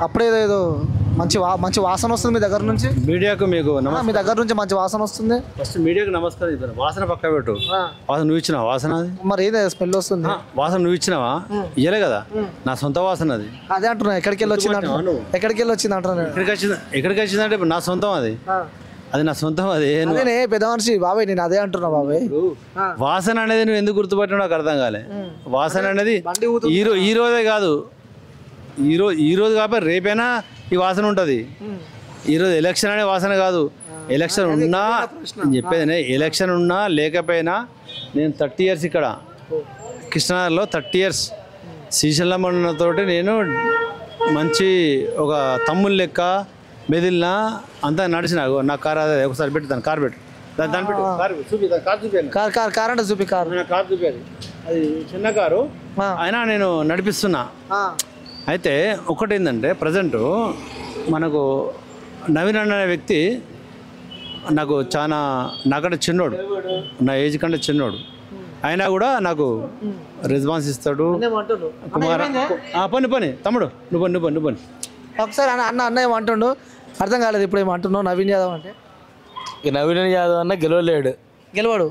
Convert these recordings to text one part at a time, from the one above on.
అప్పుడే ఏదో మంచి వాసన వస్తుంది మీ దగ్గర నుంచి. మీడియాకు మీకు మీ దగ్గర నుంచి మంచి వాసన వస్తుంది. ఫస్ట్ మీడియాకు నమస్కారం చెప్పాను. వాసన పక్క పెట్టు. వాసన నువ్వు ఇచ్చినావా? వాసన అది మరి ఏదో స్మెల్ వస్తుంది. వాసన నువ్వు ఇచ్చినావా? ఇయ్యలే కదా, నా సొంత వాసన అది. అదే అంటున్నా, ఎక్కడికి వెళ్ళి వచ్చింది అంటున్నా. ఎక్కడికి వచ్చిందంటే నా సొంతం అది. అది నా సొంతం. అది పెద్ద మనిషి బాబాయ్, నేను అదే అంటున్నా బాబాయ్. వాసన అనేది నువ్వు ఎందుకు గుర్తుపట్టినా నాకు అర్థం కాలే. వాసన అనేది ఈ రోజే కాదు, ఈ రోజు కాకపోతే రేపైనా ఈ వాసన ఉంటుంది. ఈరోజు ఎలక్షన్ అనే వాసన కాదు. ఎలక్షన్ ఉన్నా చెప్పేది, ఎలక్షన్ ఉన్నా లేకపోయినా నేను 30 years ఇక్కడ కృష్ణానగర్లో 30 years శ్రీశైలమ్మతోటి నేను మంచి ఒక తమ్ముళ్ళ లెక్క మెదిలిన అంతా నడిచిన. నా కార్ అదే ఒకసారి పెట్టి దాని కార్ పెట్టు, దాని పెట్టు, కార్ అంటే చూపి. కార్ చూపేది అది చిన్న కారు అయినా నేను నడిపిస్తున్నా. అయితే ఒకటి ఏంటంటే ప్రజెంట్ మనకు నవీన్ అనే వ్యక్తి నాకు చాలా నాకంటే చిన్నోడు, నా ఏజ్ కంటే చిన్నోడు, అయినా కూడా నాకు రెస్పాన్స్ ఇస్తాడు. పని తమ్ముడు నువ్వు పని. ఒకసారి అన్న ఏమంటుండు అర్థం కాలేదు. ఇప్పుడు ఏమంటున్నావు నవీన్ యాదవ్ అంటే? నవీన్ యాదవ్ అన్న గెలవాడు.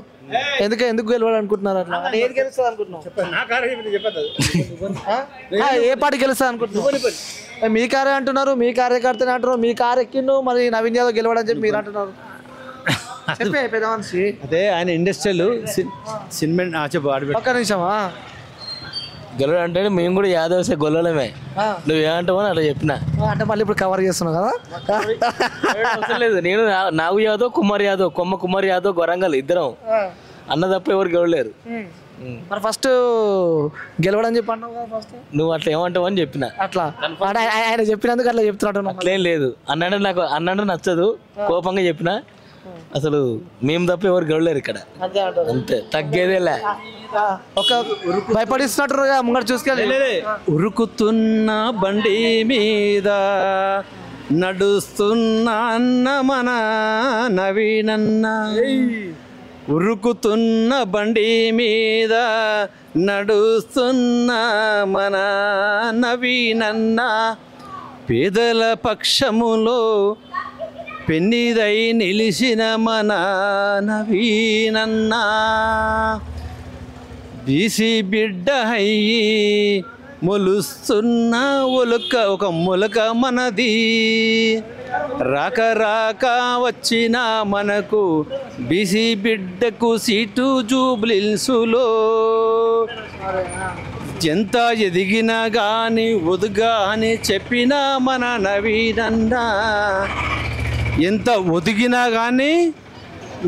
ఎందుకు గెలవాడు అనుకుంటున్నారు? అట్లా ఏది గెలుస్తుంది అనుకుంటున్నావు? ఏ పార్టీ గెలుస్తుంది అనుకుంటున్నావు? మీ కారే అంటున్నారు, మీ కార్యకర్తనే అంటున్నారు, మీ కారు ఎక్కిండు, మరి నవీన్ యాదవ్ గెలవాడని చెప్పి మీరు అంటున్నారు. చెప్పే పెద్ద మనిషి. అదే ఆయన ఇండస్ట్రియల్ సినిమా చెప్పు. ఒక్క నిమిషమా. గెలవడం అంటే మేము కూడా యాదవ్స్ గొల్లలమే. నువ్వు ఏమంటావు అని అట్లా చెప్పిన. అంటే మళ్ళీ ఇప్పుడు కవర్ చేస్తున్నావు కదా. అవసరం లేదు. నేను నాగు యాదవ్, కుమార్ యాదవ్ వరంగల్ ఇద్దరం అన్న తప్ప ఎవరు గెలవలేరు. మరి ఫస్ట్ గెలవడని చెప్పి అన్నావు కదా. ఫస్ట్ నువ్వు అట్లా ఏమంటావు అని చెప్పిన. అట్లా ఆయన చెప్పినందుకు అట్లా చెప్తున్నాడు. అట్లేం లేదు. అన్నాడు నచ్చదు, కోపంగా చెప్పిన. అసలు మేము తప్ప ఎవరు గెలవలేరు ఇక్కడ, అంతే. తగ్గేదేలే. ఒక భయపడిస్తున్నట్టు ముంగడు చూసుకెళ్ళి. ఉరుకుతున్న బండి మీద నడుస్తున్న అన్న మన నవీనన్న, ఉరుకుతున్న బండి మీద నడుస్తున్న మన నవీనన్న, పేదల పక్షములో పెన్నిదై నిలిచిన మన నవీనన్న, బీసీ బిడ్డ అయ్యి మొలుస్తున్న ఒక మొలక మనది, రాక వచ్చిన మనకు బీసీ బిడ్డకు సీటు జూబ్లీహిల్స్లో, ఎంత ఎదిగినా కానీ ఒదుగా అని చెప్పిన మన నవీనన్న, ఎంత ఒదిగినా కానీ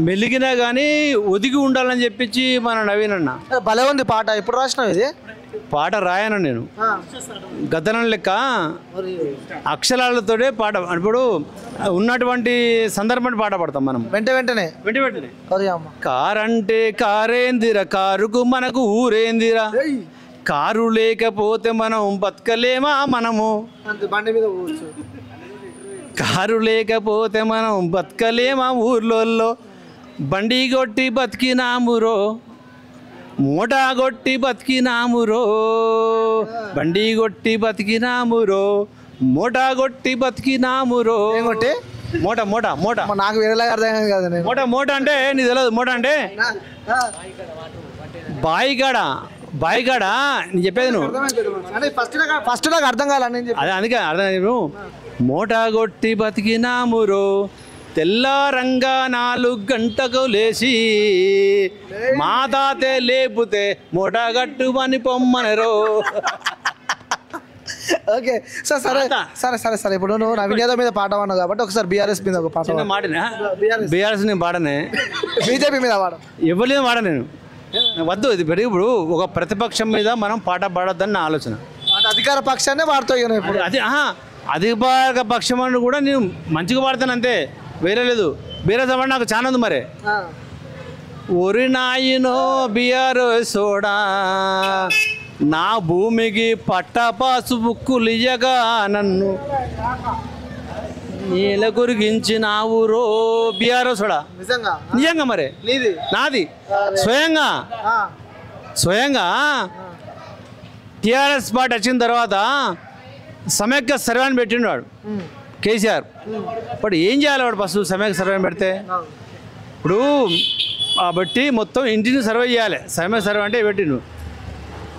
మెలిగినా కానీ ఒదిగి ఉండాలని చెప్పించి మన నవీన్ అన్న. భలే ఉంది పాట. ఎప్పుడు రాసినావు ఇది? పాట రాయను నేను, గద్దనం లెక్క అక్షరాలతోనే పాట. ఇప్పుడు ఉన్నటువంటి సందర్భాన్ని పాట పడతాం మనం వెంటనే. కారంటే కారేందిరా, కారుకు మనకు ఊరేందిరా, కారు లేకపోతే మనం బతకలేమా మనము, కారు లేకపోతే మనం బతకలేమా ఊర్లో, బండి కొట్టి బతికినామురో, మూటా కొట్టి బతికినామురో, బండి కొట్టి బతికినామురో, మూటా కొట్టి బతికినామురో. మూట నాకు వేరేలాగా అర్థం కాదు. మూట అంటే నీకు తెలియదు. మూట అంటే బాయిగాడ నేను చెప్పేది నువ్వు ఫస్ట్ నాకు అర్థం కాలని. అదే అందుకే అర్థం కాదు. మూట కొట్టి బతికినామురో, తెల్లారంగా 4 గంటకు లేచి మా తాతే లేపుతే మూట కట్టుమని పొమ్మనరో. ఓకే సరే. ఇప్పుడు నువ్వు నవీన్ యాదవ్ మీద పాట అన్నావు కాబట్టి ఒకసారి బీఆర్ఎస్ మీద ఒక పాట. బీఆర్ఎస్ నేను పాడనే, బీజేపీ మీద పాడ. ఎవరి మీద పాడ నేను వద్దు. ఇది ఇప్పుడు ఒక ప్రతిపక్షం మీద మనం పాట పాడొద్దని నా ఆలోచన. అధికార పక్షాన్ని పాడుతావు ఇప్పుడు. అది అధికార పక్షం అని కూడా నేను మంచిగా పాడతాను అంతే, వేరే లేదు. వేరే సభ నాకు చాలా ఉంది. మరి ఒరి నాయనో బీఆర్ఎసోడా, నా భూమికి పట్టపాసు బుక్కులు ఇయ్యగా నన్ను నీల గురిగించినావు రో బీఆర్ఎసోడా. నిజంగా మరి నాది స్వయంగా టీఆర్ఎస్ పార్టీ వచ్చిన తర్వాత సమైక్య సర్వే అని పెట్టిండు వాడు కేసీఆర్. ఇప్పుడు ఏం చేయాలి వాడు ఫస్ట్ సమైక్య సర్వే పెడితే? ఇప్పుడు కాబట్టి మొత్తం ఇంటిని సర్వే చేయాలి. సమైక్య సర్వే అంటే పెట్టిండు.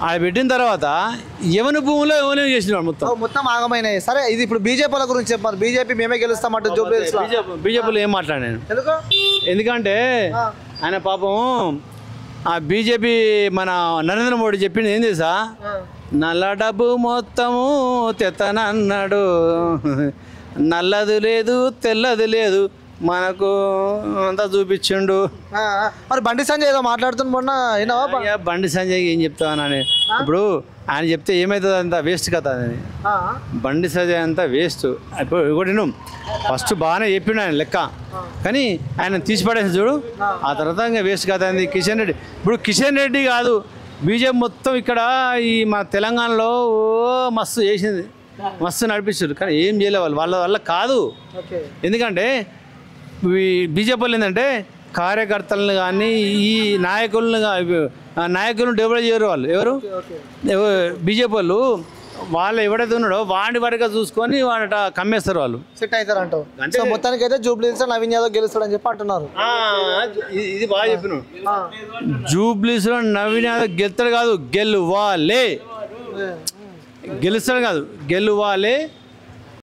అది పెట్టిన తర్వాత ఎవరి భూమిలో ఎవరు చేసినాడు మొత్తం ఆగమైనాయి. సరే ఇది ఇప్పుడు బీజేపీల గురించి చెప్పారు. బీజేపీ మేమే గెలుస్తామంటే బీజేపీలో ఏం మాట్లాడాను ఎందుకంటే ఆయన పాపం ఆ బీజేపీ మన నరేంద్ర మోడీ చెప్పింది ఏం తెలుసా? నల్ల డబ్బు మొత్తము తెత్తనన్నాడు, నల్లది లేదు తెల్లది లేదు మనకు అంతా చూపించిండు. మరి బండి సంజయ్ ఏదో మాట్లాడుతున్న మొన్న బండి సంజయ్ ఏం చెప్తానని ఇప్పుడు ఆయన చెప్తే ఏమవుతుంది అంత వేస్ట్ కదా అని. బండి సంజయ్ అంతా వేస్ట్. ఇప్పుడు ఒకటి ఫస్ట్ బాగానే చెప్పిండు ఆయన లెక్క, కానీ ఆయన తీసిపడేసి చూడు ఆ తర్వాత ఇంకా వేస్ట్ కదా అంది. కిషన్ రెడ్డి ఇప్పుడు కిషన్ రెడ్డి కాదు బీజేపీ మొత్తం ఇక్కడ ఈ మన తెలంగాణలో మస్తు చేసింది, మస్తు నడిపిస్తారు, కానీ ఏం చేయలే వాళ్ళ వల్ల కాదు. ఎందుకంటే బీజేపీ వాళ్ళు ఏంటంటే కార్యకర్తలను కానీ ఈ నాయకులను డెవలప్ చేయరు వాళ్ళు. ఎవరు బీజేపీ వాళ్ళు ఎవడైతే ఉన్నాడో వాడి వరగా చూసుకొని వాడట కమ్మేస్తారు, వాళ్ళు సెట్ అవుతారు అంటారు. సో మొత్తానికి అయితే జూబ్లీస్ నవీన్ యాదవ్ గెలుస్తాడని చెప్పి అంటున్నారు. ఇది బాగా చెప్పిన జూబ్లీస్ లో నవీన్ యాదవ్ గెలుస్తాడు కాదు, గెలుస్తాడు కాదు, గెలువాలే.